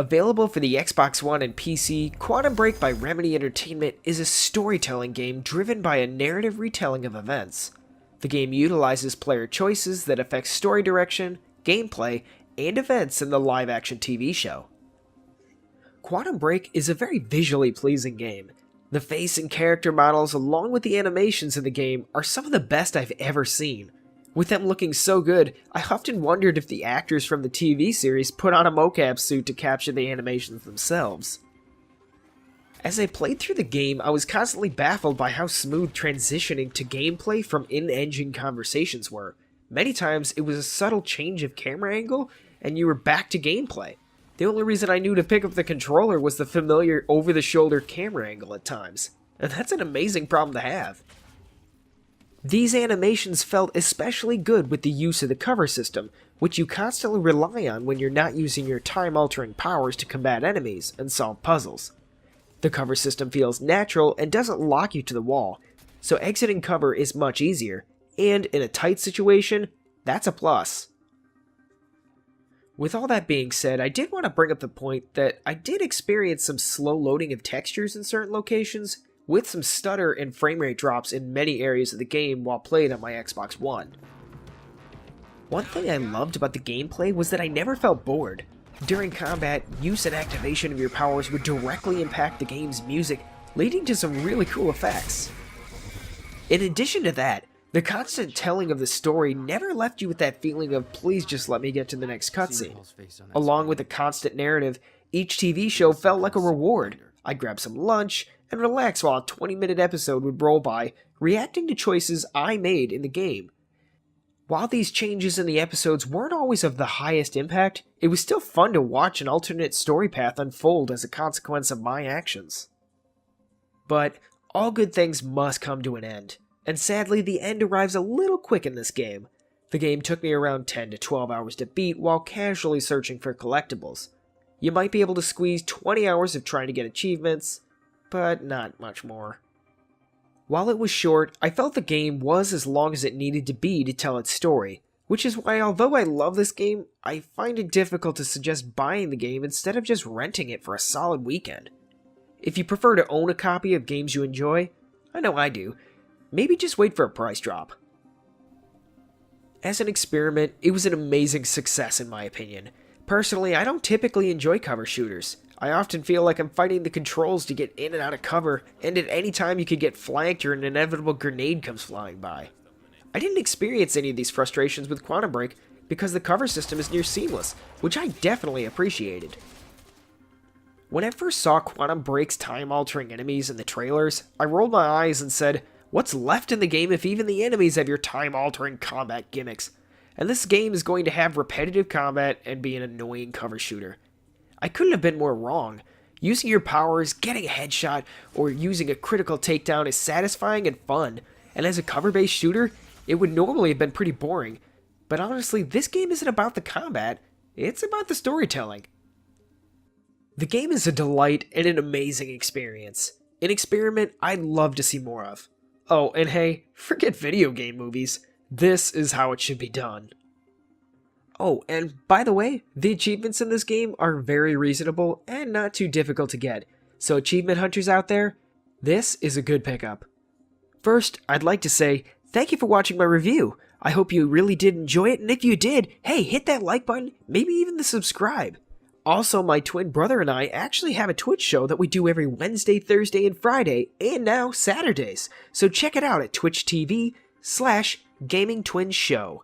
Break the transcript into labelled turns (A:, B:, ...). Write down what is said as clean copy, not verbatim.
A: Available for the Xbox One and PC, Quantum Break by Remedy Entertainment is a storytelling game driven by a narrative retelling of events. The game utilizes player choices that affect story direction, gameplay, and events in the live-action TV show. Quantum Break is a very visually pleasing game. The face and character models along with the animations in the game are some of the best I've ever seen. With them looking so good, I often wondered if the actors from the TV series put on a mocap suit to capture the animations themselves. As I played through the game, I was constantly baffled by how smooth transitioning to gameplay from in-engine conversations were. Many times, it was a subtle change of camera angle, and you were back to gameplay. The only reason I knew to pick up the controller was the familiar over-the-shoulder camera angle at times, and that's an amazing problem to have. These animations felt especially good with the use of the cover system, which you constantly rely on when you're not using your time-altering powers to combat enemies and solve puzzles. The cover system feels natural and doesn't lock you to the wall, so exiting cover is much easier, and in a tight situation, that's a plus. With all that being said, I did want to bring up the point that I did experience some slow loading of textures in certain locations, with some stutter and frame rate drops in many areas of the game while played on my Xbox One. One thing I loved about the gameplay was that I never felt bored. During combat, use and activation of your powers would directly impact the game's music, leading to some really cool effects. In addition to that, the constant telling of the story never left you with that feeling of please just let me get to the next cutscene. Along with the constant narrative, each TV show felt like a reward. I'd grab some lunch and relax while a 20-minute episode would roll by, reacting to choices I made in the game. While these changes in the episodes weren't always of the highest impact, it was still fun to watch an alternate story path unfold as a consequence of my actions. But all good things must come to an end, and sadly the end arrives a little quick in this game. The game took me around 10 to 12 hours to beat while casually searching for collectibles. You might be able to squeeze 20 hours of trying to get achievements, but not much more. While it was short, I felt the game was as long as it needed to be to tell its story, which is why although I love this game, I find it difficult to suggest buying the game instead of just renting it for a solid weekend. If you prefer to own a copy of games you enjoy, I know I do, maybe just wait for a price drop. As an experiment, it was an amazing success in my opinion. Personally, I don't typically enjoy cover shooters. I often feel like I'm fighting the controls to get in and out of cover, and at any time you could get flanked or an inevitable grenade comes flying by. I didn't experience any of these frustrations with Quantum Break because the cover system is near seamless, which I definitely appreciated. When I first saw Quantum Break's time-altering enemies in the trailers, I rolled my eyes and said, what's left in the game if even the enemies have your time-altering combat gimmicks? And this game is going to have repetitive combat and be an annoying cover shooter. I couldn't have been more wrong. Using your powers, getting a headshot, or using a critical takedown is satisfying and fun, and as a cover-based shooter, it would normally have been pretty boring. But honestly, this game isn't about the combat, it's about the storytelling. The game is a delight and an amazing experience. An experiment I'd love to see more of. Oh, and hey, forget video game movies. This is how it should be done. Oh, and by the way, the achievements in this game are very reasonable and not too difficult to get, so achievement hunters out there, this is a good pickup. First, I'd like to say, thank you for watching my review. I hope you really did enjoy it, and if you did, hey, hit that like button, maybe even the subscribe. Also, my twin brother and I actually have a Twitch show that we do every Wednesday, Thursday, and Friday, and now Saturdays, so check it out at twitch.tv/gamingtwinshow.